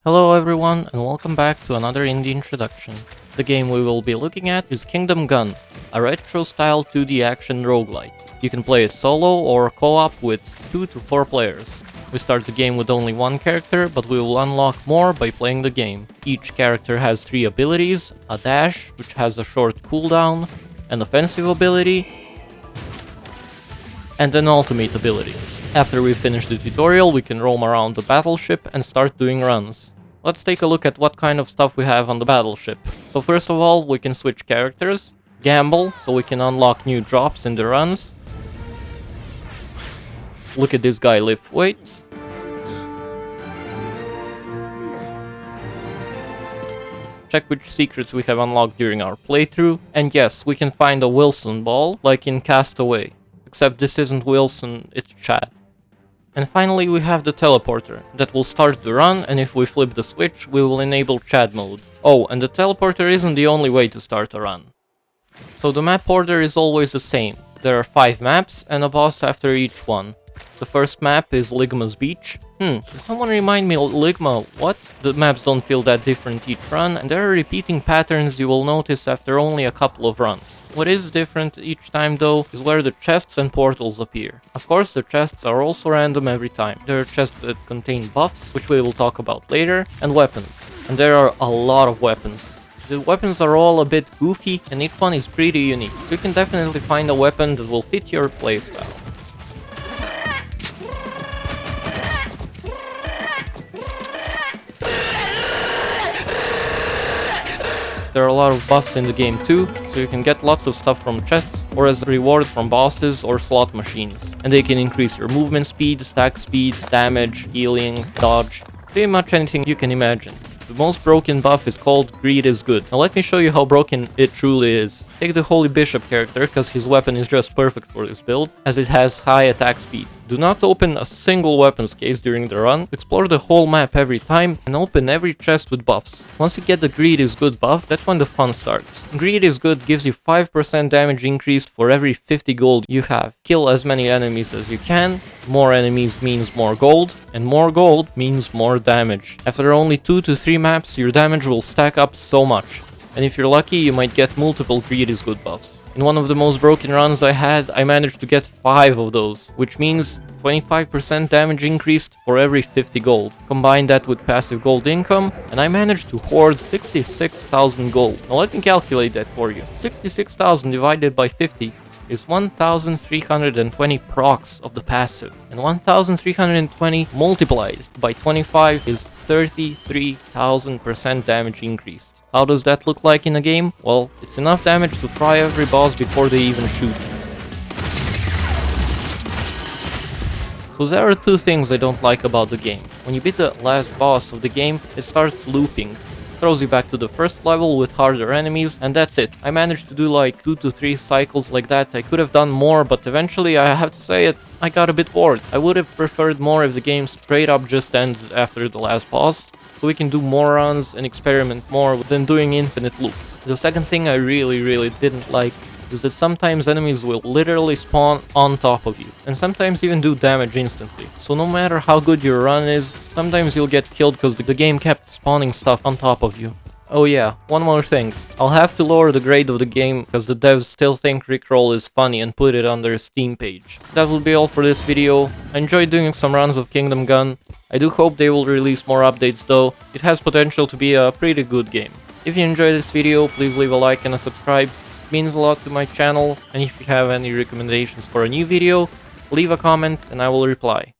Hello everyone and welcome back to another indie introduction. The game we will be looking at is Kingdom Gun, a retro-style 2D action roguelite. You can play it solo or co-op with 2 to 4 players. We start the game with only one character, but we will unlock more by playing the game. Each character has 3 abilities, a dash, which has a short cooldown, an offensive ability, and an ultimate ability. After we finish the tutorial, we can roam around the battleship and start doing runs. Let's take a look at what kind of stuff we have on the battleship. So first of all, we can switch characters, gamble, so we can unlock new drops in the runs. Look at this guy lift weights. Check which secrets we have unlocked during our playthrough. And yes, we can find a Wilson ball, like in Castaway. Except this isn't Wilson, it's Chad. And finally we have the teleporter, that will start the run, and if we flip the switch, we will enable Chad mode. Oh, and the teleporter isn't the only way to start a run. So the map order is always the same. There are 5 maps, and a boss after each one. The first map is Ligma's Beach. Can someone remind me, Ligma, what? The maps don't feel that different each run, and there are repeating patterns you will notice after only a couple of runs. What is different each time though, is where the chests and portals appear. Of course, the chests are also random every time. There are chests that contain buffs, which we will talk about later, and weapons. And there are a lot of weapons. The weapons are all a bit goofy, and each one is pretty unique. So you can definitely find a weapon that will fit your playstyle. There are a lot of buffs in the game too, so you can get lots of stuff from chests or as a reward from bosses or slot machines. And they can increase your movement speed, attack speed, damage, healing, dodge, pretty much anything you can imagine. The most broken buff is called Greed is Good. Now let me show you how broken it truly is. Take the Holy Bishop character, cause his weapon is just perfect for this build, as it has high attack speed. Do not open a single weapons case during the run, explore the whole map every time, and open every chest with buffs. Once you get the Greed is Good buff, that's when the fun starts. Greed is Good gives you 5% damage increased for every 50 gold you have. Kill as many enemies as you can, more enemies means more gold, and more gold means more damage. After only 2 to 3 maps, your damage will stack up so much. And if you're lucky, you might get multiple Greed is Good buffs. In one of the most broken runs I had, I managed to get 5 of those, which means 25% damage increased for every 50 gold. Combine that with passive gold income, and I managed to hoard 66,000 gold. Now let me calculate that for you. 66,000 divided by 50 is 1,320 procs of the passive, and 1,320 multiplied by 25 is 33,000% damage increase. How does that look like in a game? Well, it's enough damage to fry every boss before they even shoot. So there are 2 things I don't like about the game. When you beat the last boss of the game, it starts looping. Throws you back to the first level with harder enemies, and that's it. I managed to do like 2 to 3 cycles like that. I could have done more, but eventually, I have to say it, I got a bit bored. I would have preferred more if the game straight up just ends after the last boss, so we can do more runs and experiment more than doing infinite loops. The second thing I really didn't like is that sometimes enemies will literally spawn on top of you, and sometimes even do damage instantly. So no matter how good your run is, sometimes you'll get killed because the game kept spawning stuff on top of you. Oh yeah, one more thing. I'll have to lower the grade of the game because the devs still think Rickroll is funny and put it on their Steam page. That will be all for this video. I enjoyed doing some runs of Kingdom Gun. I do hope they will release more updates though. It has potential to be a pretty good game. If you enjoyed this video, please leave a like and a subscribe. It means a lot to my channel, and if you have any recommendations for a new video, leave a comment and I will reply.